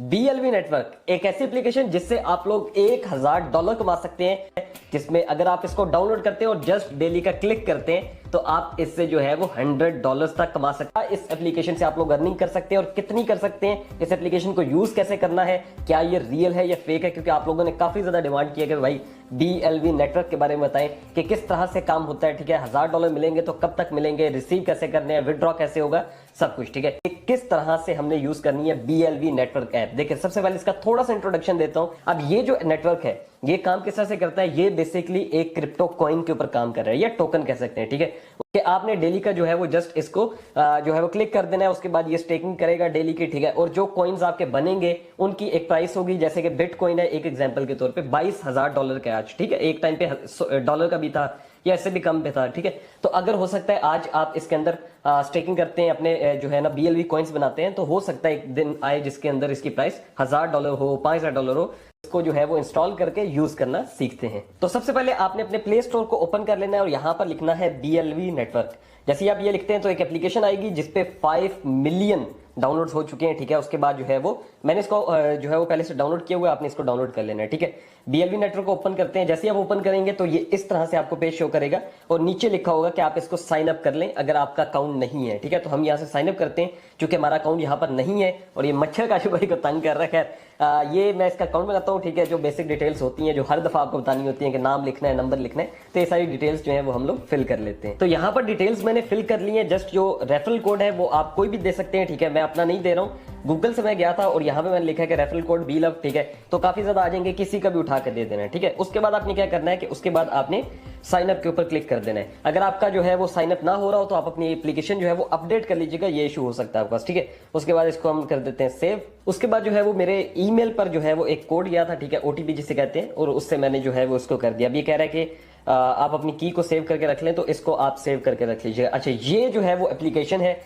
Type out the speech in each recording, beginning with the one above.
BLV network एक ऐसी application जिससे आप लोग $1000 कमा सकते हैं, जिसमें अगर आप इसको डाउनलोड करते हैं और जस्ट डेली का क्लिक करते हैं तो आप इससे जो है वो $100 तक कमा सकते हैं। इस एप्लीकेशन से आप लोग अर्निंग कर सकते हैं और कितनी कर सकते हैं, इस एप्लीकेशन को यूज कैसे करना है, क्या ये रियल है या फेक है, क्योंकि आप लोगों ने काफी ज्यादा डिमांड किया कि भाई BLV नेटवर्क के बारे में बताएं कि किस तरह से काम होता है। ठीक है, $1000 मिलेंगे तो कब तक मिलेंगे, रिसीव कैसे करने हैं, विदड्रॉ कैसे होगा, सब कुछ। ठीक है, किस तरह से हमने यूज करनी है BLV नेटवर्क ऐप। देखिए, सबसे पहले इसका थोड़ा सा इंट्रोडक्शन देता हूं। अब ये जो नेटवर्क है ये काम किस तरह से करता है, ये बेसिकली एक क्रिप्टो कॉइन के ऊपर काम कर रहा है या टोकन कह सकते हैं। ठीक है, कि आपने डेली का जो है वो जस्ट इसको जो है वो क्लिक कर देना है, उसके बाद ये स्टेकिंग करेगा डेली की। ठीक है, और जो कॉइन्स आपके बनेंगे उनकी एक प्राइस होगी, जैसे कि बिटकॉइन है एक एग्जांपल के तौर पे $22,000 का आज। ठीक है, एक टाइम पे डॉलर का भी था या इससे भी कम पे था। ठीक है, तो अगर हो सकता है आज आप इसके अंदर स्टेकिंग करते हैं, अपने जो है ना BLV कॉइन्स बनाते हैं, तो हो सकता है एक दिन आए जिसके अंदर इसकी प्राइस $1000 हो, $5000 हो। इसको जो है वो इंस्टॉल करके यूज करना सीखते हैं। तो सबसे पहले आपने अपने प्ले स्टोर को ओपन कर लेना है और यहां पर लिखना है BLV नेटवर्क। जैसे आप ये लिखते हैं तो एक एप्लीकेशन आएगी जिसपे 5 मिलियन डाउनलोड्स हो चुके हैं। ठीक है, उसके बाद जो है वो मैंने इसको जो है वो पहले से डाउनलोड किया हुआ है, आपने इसको डाउनलोड कर लेना है। ठीक है, BLV नेटवर्क को ओपन करते हैं। जैसे आप ओपन करेंगे तो ये इस तरह से आपको पेज शो करेगा और नीचे लिखा होगा कि आप इसको साइन अप कर लें अगर आपका अकाउंट नहीं है। ठीक है, तो हम यहाँ से साइन अप करते हैं, क्योंकि हमारा अकाउंट यहाँ पर नहीं है और ये मच्छर का भाई को तंग कर रहा है। ये मैं इसका अकाउंट बनाता हूँ। ठीक है, जो बेसिक डिटेल्स होती हैं जो हर दफा आपको बतानी होती है कि नाम लिखना है, नंबर लिखना है, तो ये सारी डिटेल्स जो है वो हम लोग फिल कर लेते हैं। तो यहाँ पर डिटेल्स मैंने फिल कर ली है। जस्ट जो रेफरल कोड है वो आप कोई भी दे सकते हैं। ठीक है, मैं अपना नहीं दे रहा हूँ, गूगल से मैं गया था और यहाँ पे मैंने लिखा है कि रेफरल कोड BLV। ठीक है, तो काफी ज्यादा आ जाएंगे, किसी का भी उठा कर दे देना है। ठीक है, उसके बाद आपने क्या करना है कि उसके बाद आपने साइन अप के ऊपर क्लिक कर देना है। अगर आपका जो है वो साइन अप ना हो रहा हो तो आप अपनी एप्लीकेशन जो है वो अपडेट कर लीजिएगा, ये इशू हो सकता है आपके पास। ठीक है, उसके बाद इसको हम कर देते हैं सेव। उसके बाद जो है वो मेरे ईमेल पर जो है वो एक कोड गया था। ठीक है, OTP जिसे कहते हैं, और उससे मैंने जो है वो उसको कर दिया। अब ये कह रहा है कि आप अपनी की को सेव करके रख लें, तो इसको आप सेव करके रख लीजिएगा। अच्छा, ये जो है वो एप्लीकेशन है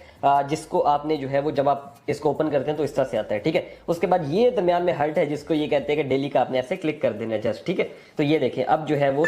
जिसको आपने जो है वो जब आप इसको ओपन करते हैं तो इस तरह से आता है। ठीक है, उसके बाद ये दरमियान में हर्ट है जिसको ये कहते हैं कि डेली का आपने ऐसे क्लिक कर देना है जस्ट। ठीक है, तो ये देखें अब जो है वो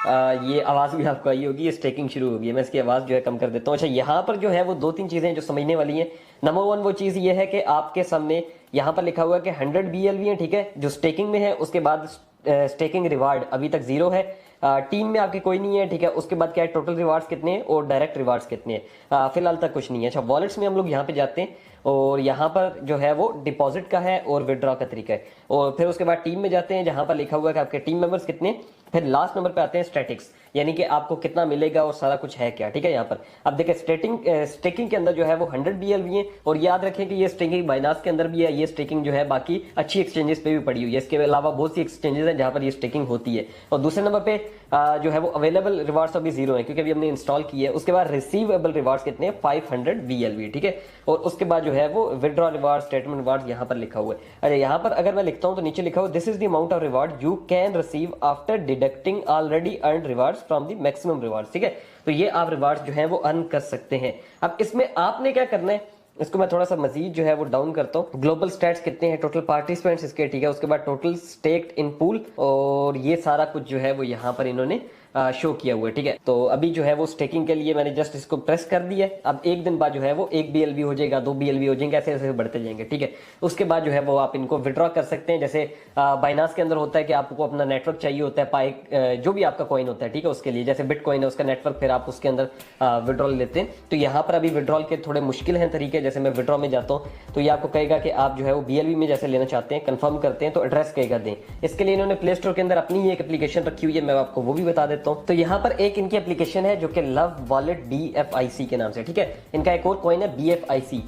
ये आवाज भी आपको आई होगी, ये स्टेकिंग शुरू होगी। मैं इसकी आवाज जो है कम कर देता हूँ। अच्छा, यहाँ पर जो है वो 2-3 चीजें जो समझने वाली हैं। नंबर 1 वो चीज ये है कि आपके सामने यहाँ पर लिखा हुआ है कि 100 BLV है। ठीक है, जो स्टेकिंग में है, उसके बाद स्टेकिंग रिवार्ड अभी तक 0 है, टीम में आपकी कोई नहीं है। ठीक है, उसके बाद क्या है, टोटल रिवार्ड्स कितने हैं और डायरेक्ट रिवार्ड्स कितने हैं, फिलहाल तक कुछ नहीं है। अच्छा, वॉलेट्स में हम लोग यहाँ पे जाते हैं और यहाँ पर जो है वो डिपॉजिट का है और विड्रॉ का तरीका है, और फिर उसके बाद टीम में जाते हैं जहां पर लिखा हुआ है कि आपके टीम मेंबर्स कितने, फिर लास्ट नंबर पे आते हैं स्टैटिक्स, यानी कि आपको कितना मिलेगा और सारा कुछ है क्या। ठीक है, यहाँ पर अब देखिए स्टेकिंग के अंदर जो है वो 100 BLV है, और याद रखें कि ये स्टेकिंग बाइनास के अंदर भी है, ये स्टेकिंग जो है बाकी अच्छी एक्सचेंजेस पे भी पड़ी हुई है। इसके अलावा बहुत सी एक्सचेंजेस हैं जहां पर ये स्टेकिंग होती है। और दूसरे नंबर पे जो है वो अवेलेबल रिवार्ड्स अभी 0 है क्योंकि अभी हमने इंस्टॉल की है। उसके बाद रिसीवेबल रिवार्ड्स कितने हैं, 500 BLV। ठीक है, और उसके बाद जो है वो विड्रॉ रिवार्ड, स्टेटमेंट रिवार्ड यहाँ पर लिखा हुआ है। अरे यहाँ पर अगर मैं लिखता हूँ तो नीचे लिखा हुआ this is the amount of reward you can receive after deducting already earned rewards from the maximum rewards. ठीक है, तो ये आप रिवार्ड्स जो है वो अर्न कर सकते हैं। अब इसमें आपने क्या करना है, इसको मैं थोड़ा सा मजीद जो है वो डाउन करता हूँ। ग्लोबल स्टैट्स कितने हैं, टोटल पार्टिसिपेंट्स इसके। ठीक है, उसके बाद टोटल स्टेक्ड इन पूल, और ये सारा कुछ जो है वो यहाँ पर इन्होंने शो किया हुआ है। ठीक है, तो अभी जो है वो स्टेकिंग के लिए मैंने जस्ट इसको प्रेस कर दिया है। अब एक दिन बाद जो है वो 1 BLV हो जाएगा, 2 BLV हो जाएंगे, ऐसे ऐसे बढ़ते जाएंगे। ठीक है, उसके बाद जो है वो आप इनको विड्रॉ कर सकते हैं। जैसे बाइनास के अंदर होता है कि आपको अपना नेटवर्क चाहिए होता है, पाई जो भी आपका कॉइन होता है। ठीक है, उसके लिए जैसे बिटकॉइन है उसका नेटवर्क, फिर आप उसके अंदर विड्रॉल लेते हैं। तो यहाँ पर अभी विड्रॉल के थोड़े मुश्किल हैं तरीके। जैसे मैं विड्रॉ में जाता हूँ तो ये आपको कहेगा कि आप जो है वो BLV में जैसे लेना चाहते हैं, कंफर्म करते हैं तो एड्रेस कहेगा दें। इसके लिए इन्होंने प्ले स्टोर के अंदर अपनी ही एक एप्लीकेशन रखी हुई है, मैं आपको वो भी बता देता हूँ। तो यहाँ पर एक इनकी एप्लीकेशन है जो कि लव वॉलेट BFIC के नाम से। ठीक है, इनका एक और कॉइन है BFIC,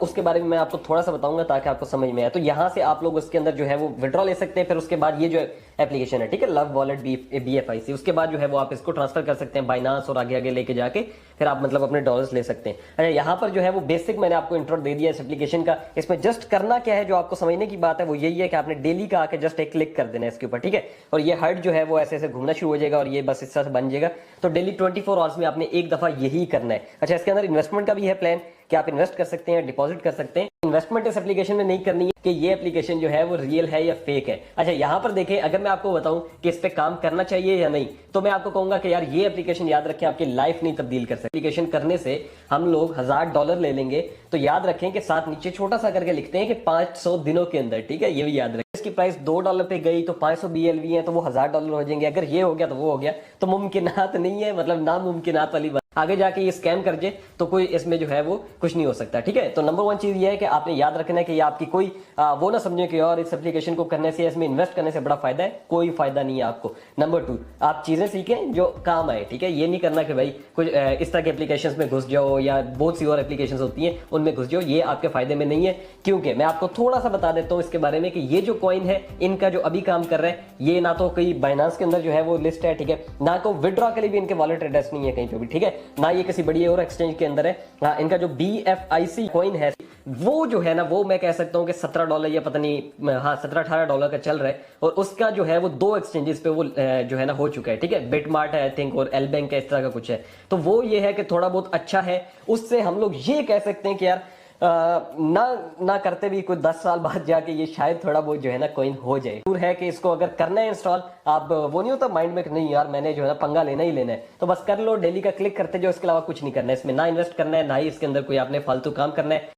उसके बारे में मैं आपको थोड़ा सा बताऊंगा ताकि आपको समझ में आए। तो यहाँ से आप लोग उसके अंदर जो है वो विड्रॉ ले सकते हैं। फिर उसके बाद ये जो एप्लीकेशन है, ठीक है, लव वॉलेट BFIC, उसके बाद जो है वो आप इसको ट्रांसफर कर सकते हैं बाइनास और आगे आगे लेके जाके फिर आप मतलब अपने डॉलर्स ले सकते हैं। अच्छा, यहाँ पर जो है वो बेसिक मैंने आपको इंट्रो दे दिया इस एप्लीकेशन का। इसमें जस्ट करना क्या है, जो आपको समझने की बात है वो यही है कि आपने डेली का आके जस्ट एक क्लिक कर देना है इसके ऊपर। ठीक है, और ये हर्ट जो है वो ऐसे ऐसे घूमना शुरू हो जाएगा और ये बस इस तरह से बन जाएगा। तो डेली 24 आवर्स में आपने एक दफा यही करना है। अच्छा, इसके अंदर इन्वेस्टमेंट का भी है प्लान कि आप इन्वेस्ट कर सकते हैं, डिपॉजिट कर सकते हैं। इन्वेस्टमेंट इस एप्लीकेशन में नहीं करनी है कि ये एप्लीकेशन जो है वो रियल है या फेक है। अच्छा, यहां पर देखें, अगर मैं आपको बताऊं कि इस पे काम करना चाहिए या नहीं, तो मैं आपको कहूंगा कि यार ये एप्लीकेशन याद रखें आपकी लाइफ नहीं तब्दील कर सकती। एप्लीकेशन करने से हम लोग $1000 ले लेंगे, तो याद रखें कि साथ नीचे छोटा सा करके लिखते हैं कि 500 दिनों के अंदर, ठीक है, ये भी याद रखें। इसकी प्राइस $2 पे गई तो 500 BLV है, तो वो $1000 हो जाएंगे। अगर ये हो गया तो वो हो गया, तो मुमकिनात नहीं है, मतलब नामुमकिनात वाली बात। आगे जाके ये स्कैम कर जे तो कोई इसमें जो है वो कुछ नहीं हो सकता, ठीक है। तो नंबर 1 चीज ये है कि आपने याद रखना है कि ये आपकी कोई वो ना समझे कि और इस एप्लीकेशन को करने से, इसमें इन्वेस्ट करने से बड़ा फायदा है, कोई फायदा नहीं है आपको। नंबर 2, आप चीजें सीखें जो काम आए, ठीक है। ये नहीं करना कि भाई कुछ इस तरह के एप्लीकेशन में घुस जाओ या बहुत सी और एप्लीकेशन होती हैं उनमें घुस जाओ, ये आपके फायदे में नहीं है। क्योंकि मैं आपको थोड़ा सा बता देता हूं इसके बारे में कि ये जो कॉइन है इनका जो अभी काम कर रहा है, ये ना तो कोई बाइनांस के अंदर जो है वो लिस्ट है, ठीक है, ना को विड्रॉ के लिए भी इनके वॉलेट एड्रेस नहीं है कहीं पे भी, ठीक है, ना ये किसी बड़ी और एक्सचेंज के अंदर है। हाँ, इनका जो BFIC कॉइन है वो जो है ना, वो मैं कह सकता हूं कि $17 या पता नहीं, हाँ, $17-18 का चल रहा है। और उसका जो है वो 2 एक्सचेंजेस पे वो जो है ना हो चुका है, ठीक है। बिटमार्ट है आई थिंक और एल बैंक है, इस तरह का कुछ है। तो वो ये है कि थोड़ा बहुत अच्छा है, उससे हम लोग ये कह सकते हैं कि यार ना करते भी कोई 10 साल बाद जाके ये शायद थोड़ा बहुत जो है ना कॉइन हो जाए। जरूर है कि इसको अगर करना है इंस्टॉल, आप वो नहीं होता माइंड में कि नहीं यार मैंने जो है ना पंगा लेना ही लेना है, तो बस कर लो, डेली का क्लिक करते जाओ, इसके अलावा कुछ नहीं करना है। इसमें ना इन्वेस्ट करना है, ना ही इसके अंदर कोई आपने फालतू काम करना है।